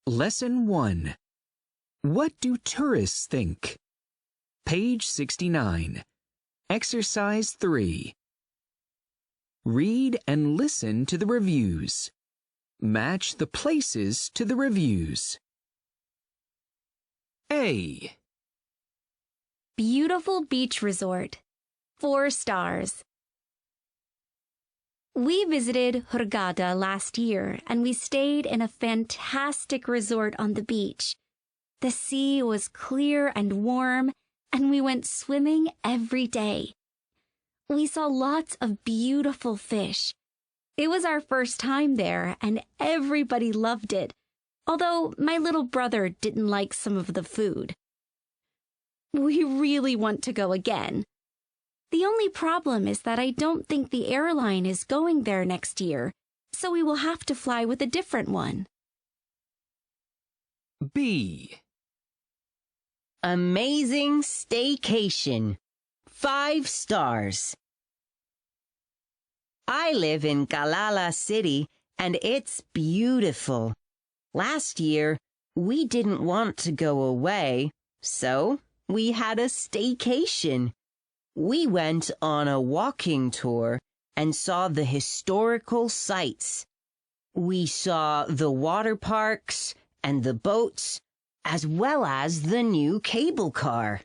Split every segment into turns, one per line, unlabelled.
Lesson 1. What do tourists think? Page 69. Exercise 3. Read and listen to the reviews. Match the places to the reviews. A.
Beautiful beach resort. 4 stars. We visited Hurghada last year and we stayed in a fantastic resort on the beach. The sea was clear and warm and we went swimming every day. We saw lots of beautiful fish. It was our first time there and everybody loved it, although my little brother didn't like some of the food. We really want to go again. The only problem is that I don't think the airline is going there next year, so we will have to fly with a different one.
B.
Amazing staycation. 5 stars. I live in Galala City and it's beautiful. Last year, we didn't want to go away, so we had a staycation. We went on a walking tour and saw the historical sites. We saw the water parks and the boats, as well as the new cable car.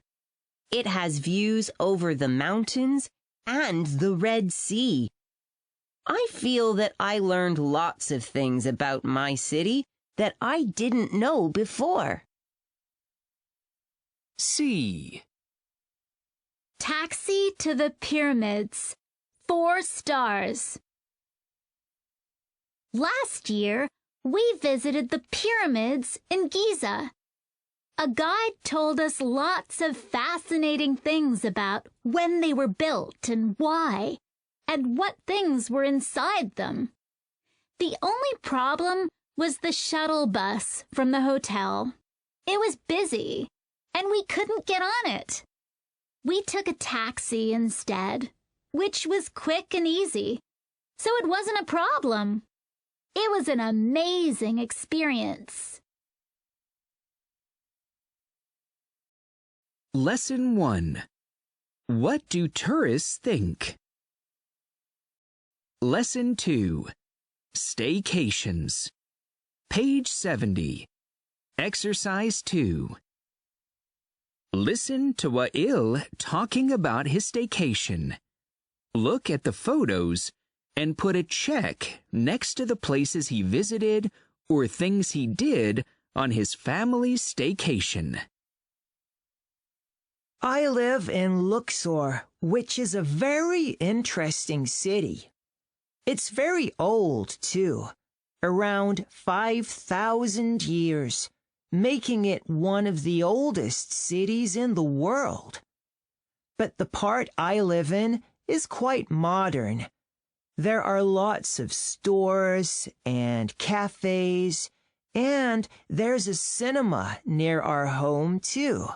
It has views over the mountains and the Red Sea. I feel that I learned lots of things about my city that I didn't know before.
C.
Taxi to the pyramids. 4 stars. Last year, we visited the pyramids in Giza. A guide told us lots of fascinating things about when they were built and why, and what things were inside them. The only problem was the shuttle bus from the hotel. It was busy, and we couldn't get on it. We took a taxi instead, which was quick and easy, so it wasn't a problem. It was an amazing experience.
Lesson 1. What do tourists think? Lesson 2. Staycations. Page 70. Exercise 2. Listen to Wa'il talking about his staycation. Look at the photos and put a check next to the places he visited or things he did on his family's staycation.
I live in Luxor, which is a very interesting city. It's very old, too, around 5,000 years, making it one of the oldest cities in the world. But the part I live in is quite modern. There are lots of stores and cafes, and there's a cinema near our home, too.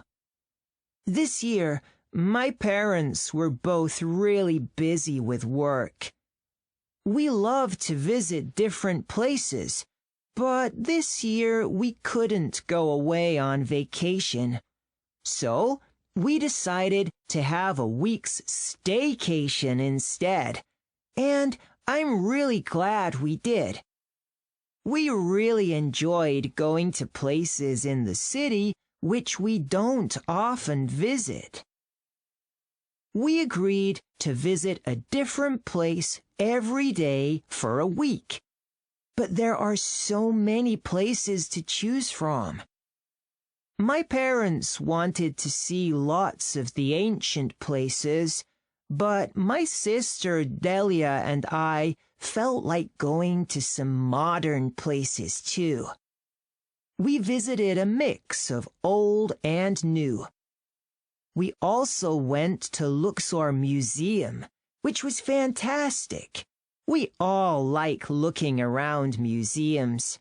This year, my parents were both really busy with work. We love to visit different places, but this year we couldn't go away on vacation. So, we decided to have a week's staycation instead, and I'm really glad we did. We really enjoyed going to places in the city which we don't often visit. We agreed to visit a different place every day for a week, but there are so many places to choose from. My parents wanted to see lots of the ancient places, but my sister Delia and I felt like going to some modern places too. We visited a mix of old and new. We also went to Luxor Museum, which was fantastic. We all like looking around museums.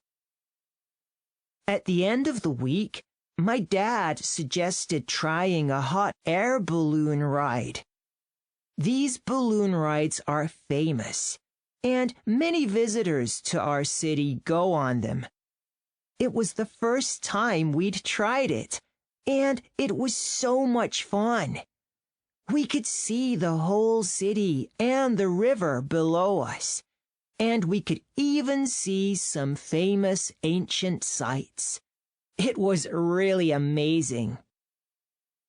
At the end of the week, my dad suggested trying a hot air balloon ride. These balloon rides are famous, and many visitors to our city go on them. It was the first time we'd tried it, and it was so much fun. We could see the whole city and the river below us, and we could even see some famous ancient sites. It was really amazing.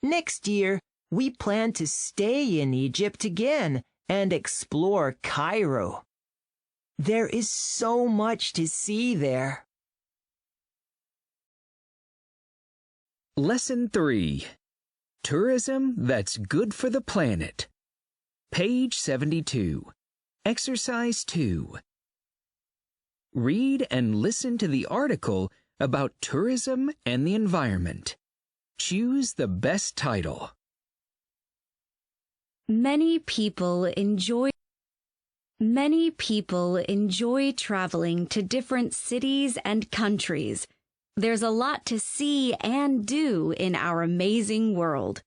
Next year, we plan to stay in Egypt again and explore Cairo. There is so much to see there.
Lesson 3. Tourism that's good for the planet. Page 72. Exercise 2. Read and listen to the article about tourism and the environment. Choose the best title.
Many people enjoy traveling to different cities and countries. There's a lot to see and do in our amazing world.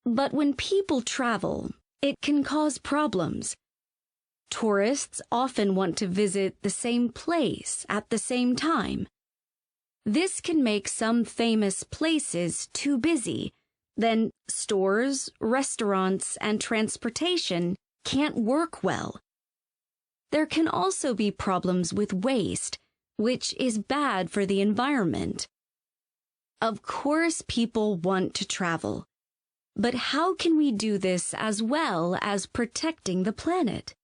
But when people travel, it can cause problems. Tourists often want to visit the same place at the same time. This can make some famous places too busy. Then stores, restaurants, and transportation can't work well. There can also be problems with waste, which is bad for the environment. Of course, people want to travel. But how can we do this as well as protecting the planet?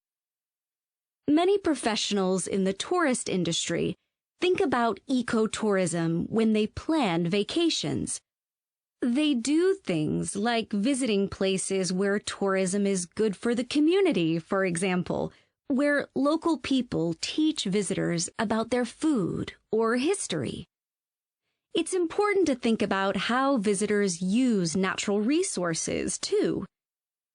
Many professionals in the tourist industry think about ecotourism when they plan vacations. They do things like visiting places where tourism is good for the community, for example, where local people teach visitors about their food or history. It's important to think about how visitors use natural resources, too.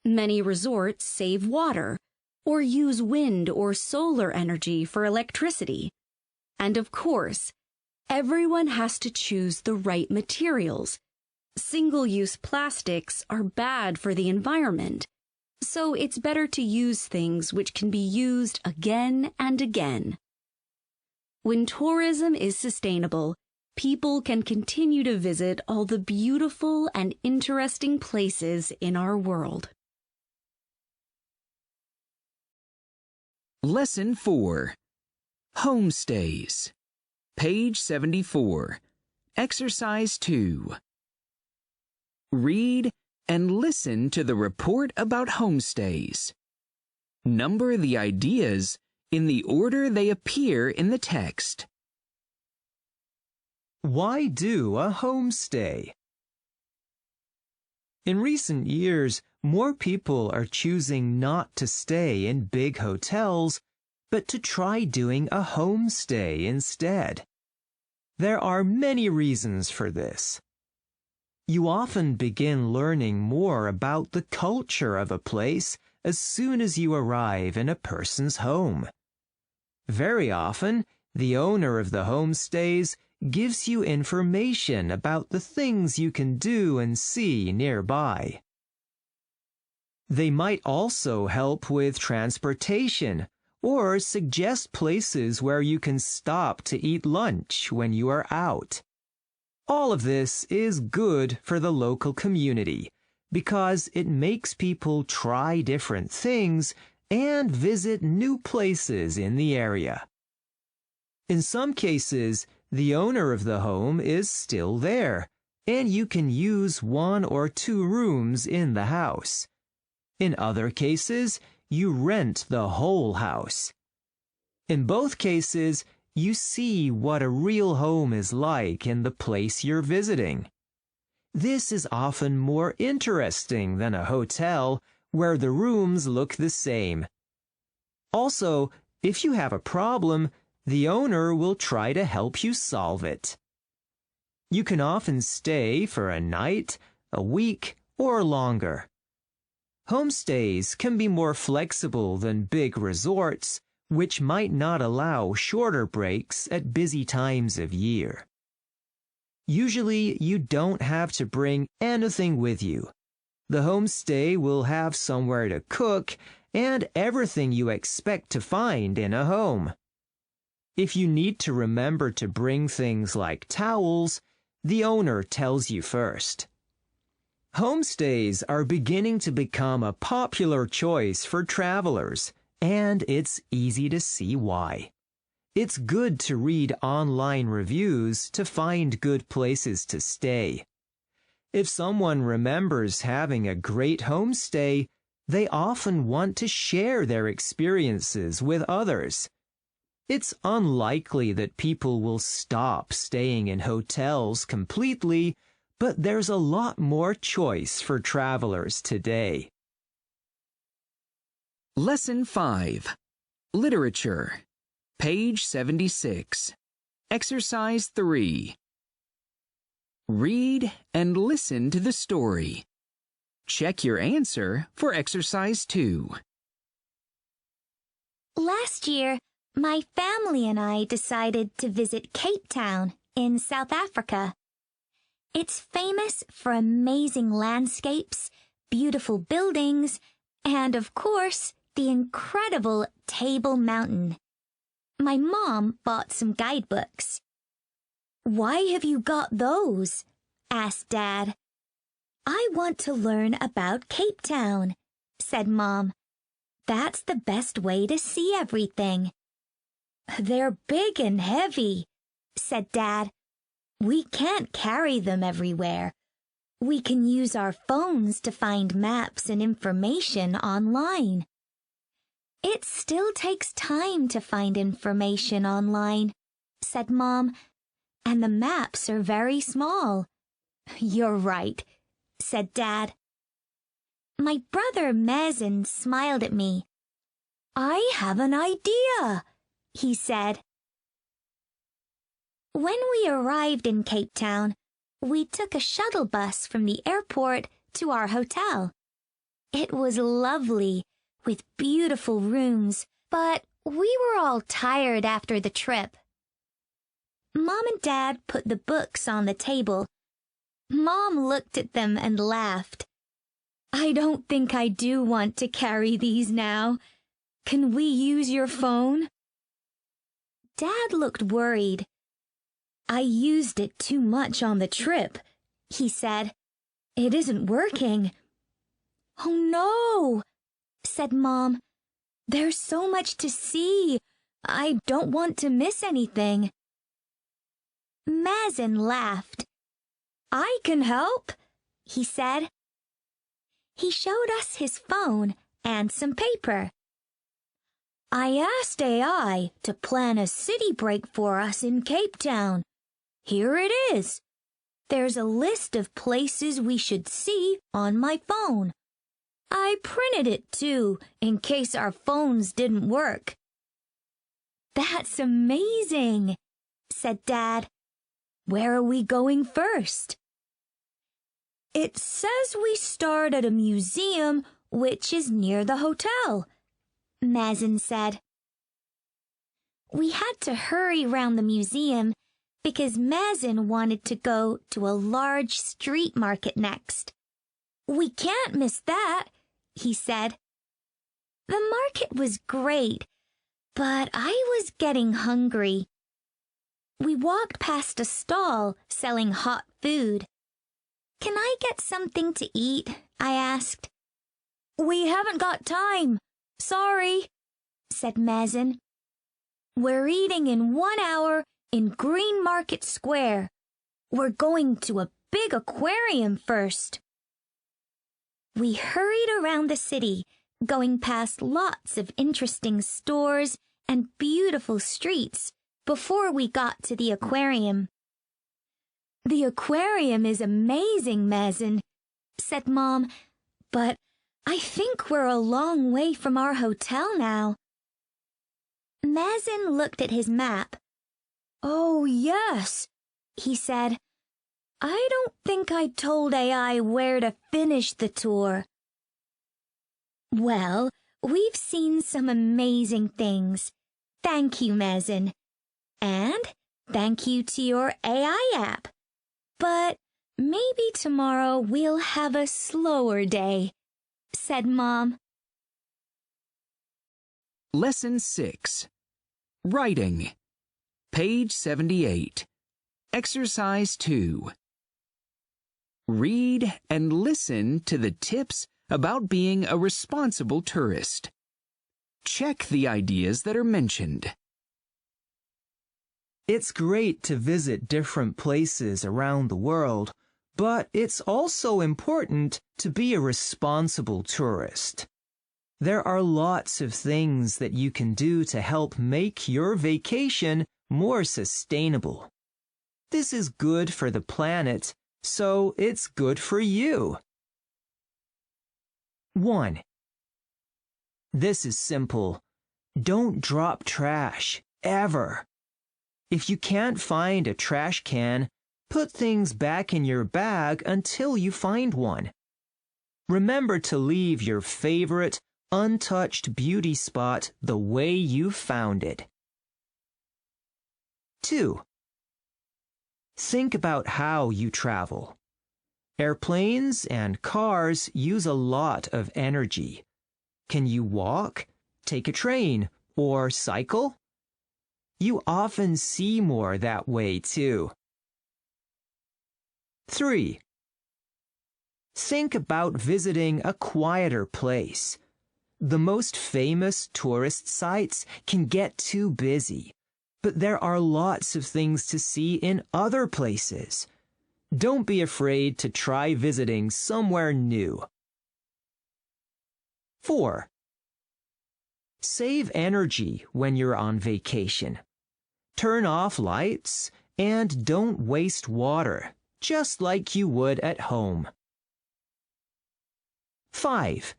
Many resorts save water or use wind or solar energy for electricity. And of course, everyone has to choose the right materials. Single-use plastics are bad for the environment, so it's better to use things which can be used again and again. When tourism is sustainable, people can continue to visit all the beautiful and interesting places in our world.
Lesson 4. Homestays. Page 74. Exercise 2. Read and listen to the report about homestays. Number the ideas in the order they appear in the text.
Why do a homestay? In recent years, more people are choosing not to stay in big hotels, but to try doing a homestay instead. There are many reasons for this. You often begin learning more about the culture of a place as soon as you arrive in a person's home. Very often, the owner of the homestays gives you information about the things you can do and see nearby. They might also help with transportation or suggest places where you can stop to eat lunch when you are out. All of this is good for the local community because it makes people try different things and visit new places in the area. In some cases, the owner of the home is still there, and you can use 1 or 2 rooms in the house. In other cases, you rent the whole house. In both cases, you see what a real home is like in the place you're visiting. This is often more interesting than a hotel where the rooms look the same. Also, if you have a problem, the owner will try to help you solve it. You can often stay for a night, a week, or longer. Homestays can be more flexible than big resorts, which might not allow shorter breaks at busy times of year. Usually, you don't have to bring anything with you. The homestay will have somewhere to cook and everything you expect to find in a home. If you need to remember to bring things like towels, the owner tells you first. Homestays are beginning to become a popular choice for travelers, and it's easy to see why. It's good to read online reviews to find good places to stay. If someone remembers having a great homestay, they often want to share their experiences with others. It's unlikely that people will stop staying in hotels completely, but there's a lot more choice for travelers today.
Lesson 5. Literature. Page 76. Exercise 3. Read and listen to the story. Check your answer for exercise 2.
Last year, my family and I decided to visit Cape Town in South Africa. It's famous for amazing landscapes, beautiful buildings, and of course, the incredible Table Mountain. My mom bought some guidebooks. "Why have you got those?" asked Dad. "I want to learn about Cape Town," said Mom. "That's the best way to see everything." "They're big and heavy," said Dad. "We can't carry them everywhere. We can use our phones to find maps and information online." "It still takes time to find information online," said Mom, "and the maps are very small." "You're right," said Dad. My brother Mazen smiled at me. "I have an idea," he said. When we arrived in Cape Town, we took a shuttle bus from the airport to our hotel. It was lovely, with beautiful rooms, but we were all tired after the trip. Mom and Dad put the books on the table. Mom looked at them and laughed. "I don't think I do want to carry these now. Can we use your phone?" Dad looked worried. "I used it too much on the trip," he said. "It isn't working." "Oh no," said Mom. "There's so much to see. I don't want to miss anything." Mazen laughed. "I can help," he said. He showed us his phone and some paper. "I asked AI to plan a city break for us in Cape Town. Here it is. There's a list of places we should see on my phone. I printed it too, in case our phones didn't work." "That's amazing," said Dad. "Where are we going first?" "It says we start at a museum which is near the hotel," Mazen said. We had to hurry round the museum because Mazen wanted to go to a large street market next. "We can't miss that," he said. The market was great, but I was getting hungry. We walked past a stall selling hot food. "Can I get something to eat?" I asked. "We haven't got time. Sorry," said Mazen. "We're eating in 1 hour in Green Market Square. We're going to a big aquarium first." We hurried around the city, going past lots of interesting stores and beautiful streets before we got to the aquarium. "The aquarium is amazing, Mazen," said Mom, "but I think we're a long way from our hotel now." Mazen looked at his map. "Oh, yes," he said. "I don't think I told AI where to finish the tour." Well, we've seen some amazing things. Thank you, Mazen. And thank you to your AI app. But maybe tomorrow we'll have a slower day, said Mom.
Lesson 6. Writing. Page 78. Exercise 2. Read and listen to the tips about being a responsible tourist. Check the ideas that are mentioned.
It's great to visit different places around the world, but it's also important to be a responsible tourist. There are lots of things that you can do to help make your vacation more sustainable. This is good for the planet, so it's good for you. 1. This is simple. Don't drop trash, ever. If you can't find a trash can, put things back in your bag until you find one. Remember to leave your favorite, untouched beauty spot the way you found it. 2. Think about how you travel. Airplanes and cars use a lot of energy. Can you walk, take a train, or cycle? You often see more that way too. 3. Think about visiting a quieter place. The most famous tourist sites can get too busy, but there are lots of things to see in other places. Don't be afraid to try visiting somewhere new. 4. Save energy when you're on vacation. Turn off lights and don't waste water, just like you would at home. 5.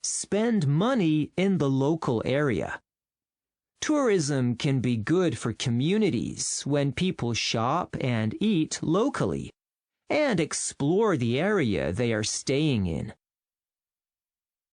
Spend money in the local area. Tourism can be good for communities when people shop and eat locally and explore the area they are staying in.